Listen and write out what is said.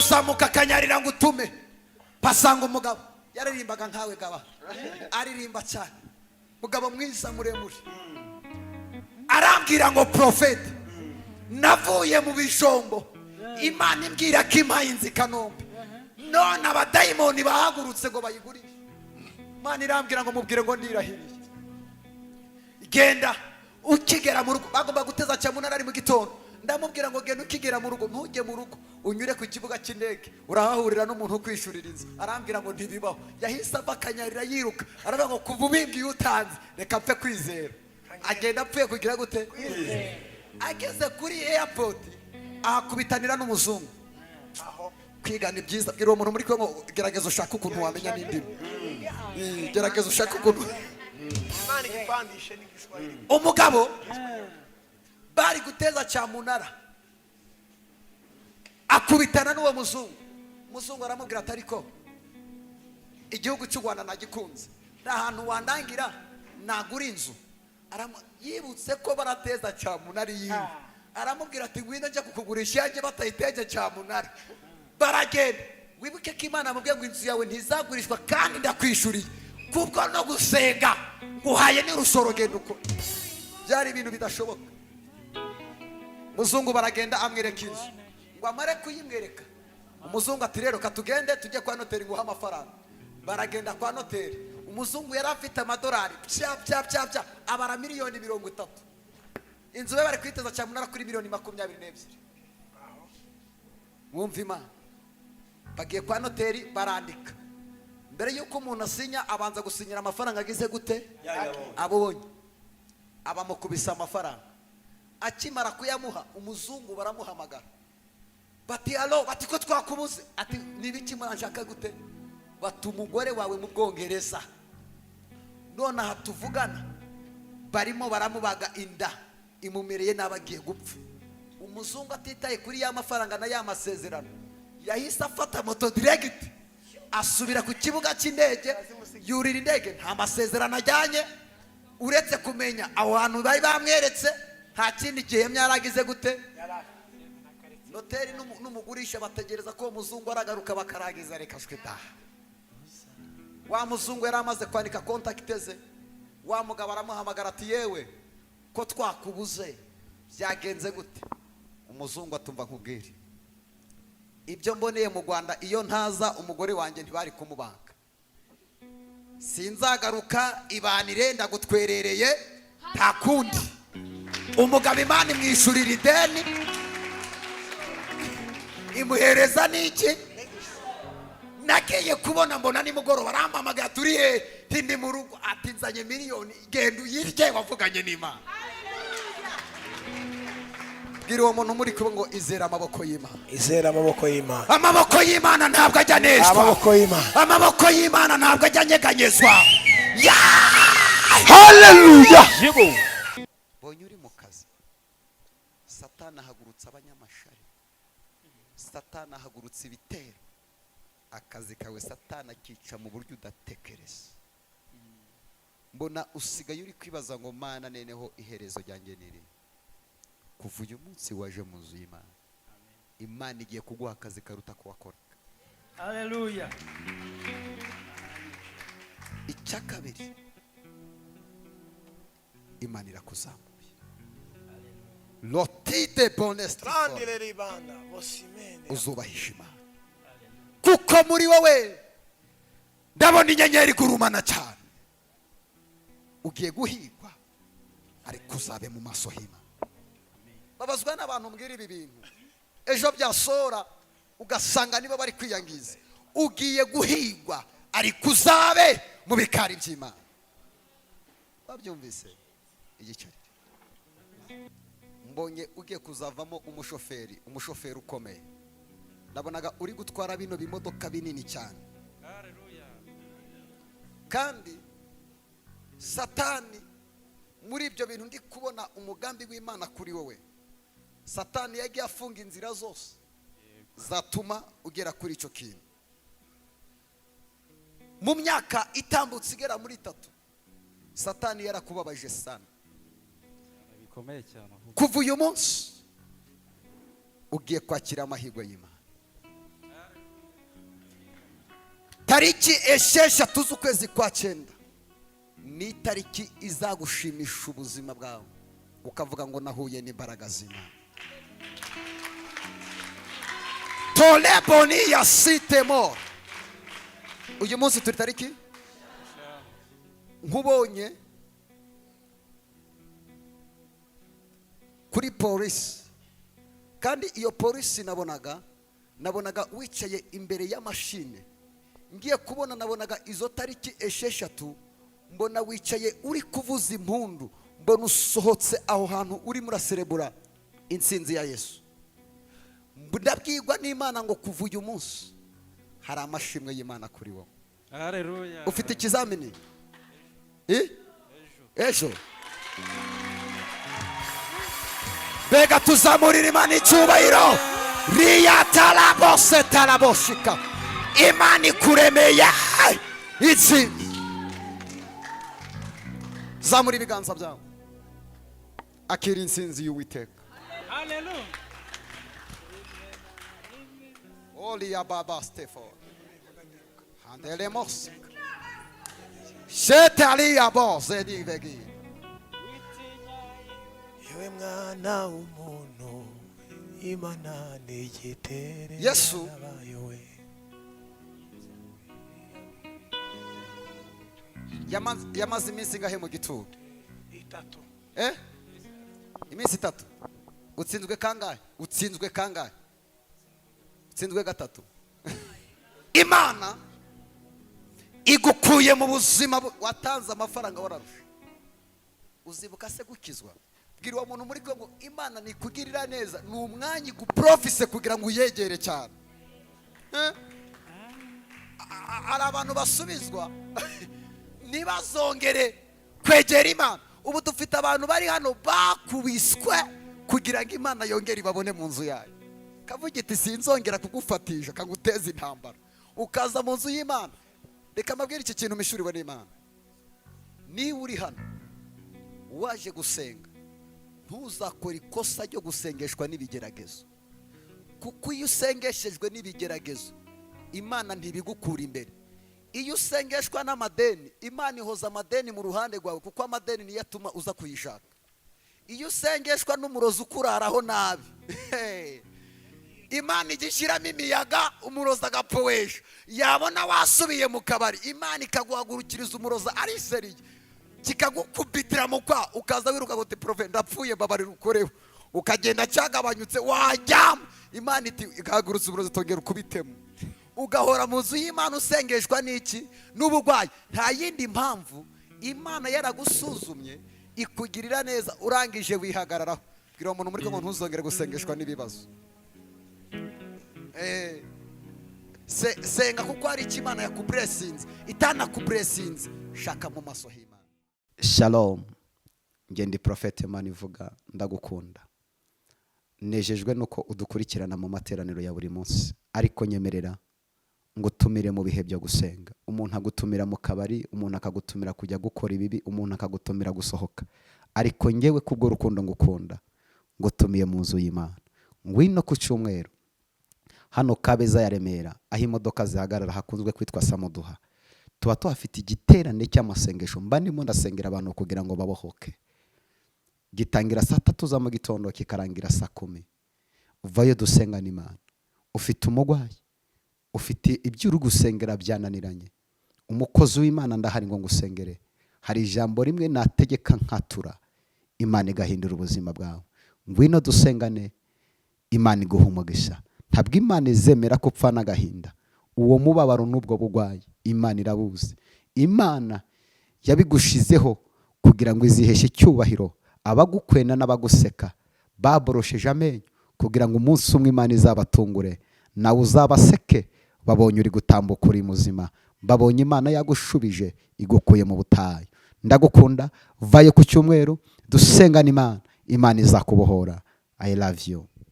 arazamuka akanyarira ngo utume pasanga umugabo yaririmbaga nkawe gaba aririmba cyane mugabo mwiza muremure arambwira ngo profete navuye mu bijombo Imana imbwira ko impaye inzi Kanombe none abadayimoni bahagurutse ngo bayigurishe Imana irambwira ngo mubwire ngo ndirahiriye genda ukigera mu rugo bagomba guteza cyamunara ari mu gitondo ndamubwira ngo genda ukigera mu rugo ntujye mu rugo unyure ku kibuga cy'indege urahahurira n'umuntu ukwishurira inzu arambwira ngo ntibibaho yahise abakanyarira yiruka aravuga ngo kuva ubimbwiye utanze reka mpfe kwizera agenda apfuye kugira gute ageze kuri airport ahakubitanira n'umuzungu kwiga ni byiza bwira uwo muntu muri Kongo gerageza ushaka ukuntu wamenya n'indimi gerageza ushaka ukuntu umugabo bari guteza cyamunara akubitana n'uwo muzungu aramubwira ati ariko igihugu cy'u Rwanda nagikunze nta hantu wandangira nagura inzu yibutse ko barateza cyamunara yiwe aramubwira ati ngwino njye kukugurisha yanjye batayiteje cyamunara baragenda wibuke ko Imana amubwiye ngo inzu yawe ntizagurishwa kandi ndakwishuriye kubwo no gusenga nguhaye n'urusoro genda uko byari ibintu bidashoboka muzungu baragenda amwereka inzu ngo amare kuyimwereka umuzungu ati rero katugende tujye kwa noteri nguha amafaranga baragenda kwa noteri umuzungu yari afite amadolari pya abara miliyoni 30 inzu be bari kwiteza cyamunara kuri miliyoni 22 mwumva Imana bagiye kwa noteri barandika mbere yuko umuntu asinya abanza gusinyira amafaranga agize gute abonye abamukubisa amafaranga akimara kuyamuha umuzungu baramuhamagara bati allo bati ko twakubuze ati nibiki muranshaka gute bati umugore wawe mu Bwongereza none aha tuvugana barimo baramubaga inda imumereye nabagiye gupfa umuzungu atitaye kuri ya mafaranga na ya masezerano yahise afata moto direct asubira ku kibuga cy'indege yurira indege nta masezerano ajyanye uretse kumenya aho hantu bari bamweretse nta kindi gihe myaragize gute noteri n'umugurisha bategereza ko umuzungu aragaruka bakaragiza reka shwita wa muzungu yari amaze kwandika contact ze wa mugabo aramuhamagara ati yewe ko twakubuze byagenze gute umuzungu atumva nkubwire ibyo mboneye mu Rwanda iyo ntaza umugore wanjye ntibari kumubanka sinzagaruka ibanire ndagutwerereye nta kundi umugabo Imana imwishurira ideni imuhereza n'iki nagiye kubona mbona nimugoroba arampamagara turi he ndi mu rugo ati nzanye miliyoni genda uyirye wavuganye n'Imana bwira uwo muntu muri kubo ngo izera amaboko y'Imana izera amaboko y'Imana amaboko y'Imana ntabwo ajya neshwa amaboko y'Imana ntabwo ajya nyeganyezwa haleluya bonye uri mu kazi Satani ahagurutsa abanyamashari Satani ahagurutsa ibitero akazi kawe Satani akica mu buryo udatekereza mbona usigaye uri kwibaza ngo Mana neneho iherezo ryanjye niri kuva uyu munsi waje mu nzu y'Imana Imana igiye kuguha akazi karuta kuwakora haleluya icya kabiri Imana irakuzamuye lotite boneste uzubahisha Imana kuko muri wowe ndabona inyenyeri gurumana cyane ugiye guhigwa ariko uzabe mu maso y'Imana babazwa n'abantu mbwira ibi bintu ejo byasora ugasanga nibo bari kwiyangiza ugiye guhigwa ariko uzabe mu bikari by'Imana babyumvise igiceri mbonye ugiye kuzavamo umushoferi ukomeye nabonaga uri gutwara bino bimodoka binini cyane kandi Satani muri ibyo bintu ndi kubona umugambi w'Imana kuri wowe Satani yagiye afunga inzira zose zatuma ugera kuri icyo kintu mu myaka itambutse igera muri 3 Satani yarakubabaje sana bikomeye cyane kuva uyu munsi ugiye kwakira amahirwe y'Imana tariki esheshatu z'ukwezi kwa cyenda ni tariki izagushimisha ubuzima bwawe ukavuga ngo nahuye n'imbaraga z'Imana. Toleboni ya sitemo. Uyu munsi turi tariki nkubonye kuri polisi, kandi iyo polisi nabonaga wicaye imbere y'amashine. Ngiye kubona nabonaga izo tariki esheshatu, mbona wicaye uri kuvuza impundu, mbona usohotse aho hantu uri muraserebura intsinzi ya Yesu. Ndabwirwa n'Imana ngo kuva uyu munsi hari amashimwe y'Imana kuri wowe. Haleluya. Ufite ikizamini ejo. Bega tuzamurira Imana icyubahiro. Riya talabose talaboshika. Imana ikuremeye intsinzi. Zamura ibiganza byawe, akira intsinzi y'Uwiteka. Haleluya. Oli ya baba Stefan. Handele mos. Shetali ya boss edivegi. yewe mwana w'umuntu Imana nigitere Yesu. Yamaze iminsi ngahe mu gitutu? 3. Iminsi 3. Utsinzwe kangahe? Utsinzwe 3. Imana igukuye mu buzima watanze amafaranga wararusha. Uzibuka se gukizwa? Bwira uwo muntu muri ngo Imana nikugirira neza, ni umwanya iguprofise kugira ngo uyegere cyane. Hari abantu basubizwa ntibazongere kwegera Imana. Ubu dufite abantu bari hano bakubiswe kugira ngo Imana yongere ibabone mu nzu yayo. Kavuga iti sinzongera kugufatisha kaguteza intambara ukaza mu nzu y'Imana. Reka mabwire iki kintu mishuriwe n'Imana. Ni uri hano waje gusenga, ntuzakora ikosa ryo gusengeshwa n'ibigeragezo, kuko iyo usengeshejwe n'ibigeragezo Imana ntibigukura imbere. Iyo usengeshwa n'amadeni, Imana ihoza amadeni mu ruhande rwawe, kuko amadeni niyo atuma uza kuyishaka. Iyo usengeshwa n'umurozi ukuraraho nabi, Imana igishyiramo imiyaga umurozi agapowesha. Yabona wasubiye mu kabari, Imana ikaguhagurukiriza umurozi ari seriye, kikagukubitira mu kwa, ukaza wiruka ngo profe ndapfuye babarira ukoreho, ukagenda cyagabanyutse wajyamo. Imana iti igahagurutsa umurozi tongera ukubitemo. Ugahora mu nzu y'Imana usengeshwa n'iki? N'ubugwayi. Nta yindi mpamvu. Imana yaragusuzumye ikugirira neza, urangije wihagararaho. Bwira umuntu muri ko ntuzongere gusengeshwa n'ibibazo. Senga kuko hari icyo Imana yakublessinze, itanakublessinze shaka mu maso h'Imana. Shalom. Ngendi Prophet Imana ivuga ndagukunda. Nejejwe nuko udukurikirana mu materaniro ya buri munsi, ariko nyemerera ngo tumire mu bihe byo gusenga. Umuntu agutumira mu kabari, umuntu akagutumira kujya gukora ibibi, umuntu akagutumira gusohoka, ariko ngewe kubwo rukundo ngukunda ngo tumiye mu nzu y'Imana. Ngwino ku cyumweru hano Kabeza ya Remera, aho imodoka zihagarara hakunzwe kwitwa Samuduha. Tuba tuhafite igiterane cy'amasengesho, mba ndimo ndasengera abantu kugira ngo babohoke. Gitangira saa 3 za mu gitondo kikarangira saa 10. Uvayo dusenga n'Imana. Ufite umugwayi, ufite ibyo uri gusengera byananiranye, umukozi w'Imana ndahari ngo ngusengere. Hari ijambo rimwe nategeka nkatura, Imana igahindura ubuzima bwawe. Ngwino dusengane, Imana iguha umugisha. Ntabwo Imana izemera ko upfa n'agahinda. Uwo mubabaro n'ubwo bugwayi Imana irabuzi. Imana yabigushizeho kugira ngo iziheshe icyubahiro abagukwena n'abaguseka, baborosheje amenyo kugira ngo umunsi umwe Imana izabatungure, nawe uzabaseke babonye uri gutambuka uri muzima, babonye Imana yagushubije igukuye mu butayu. Ndagukunda, vayo ku cyumweru dusengana Imana, Imana izakubohora. I love you.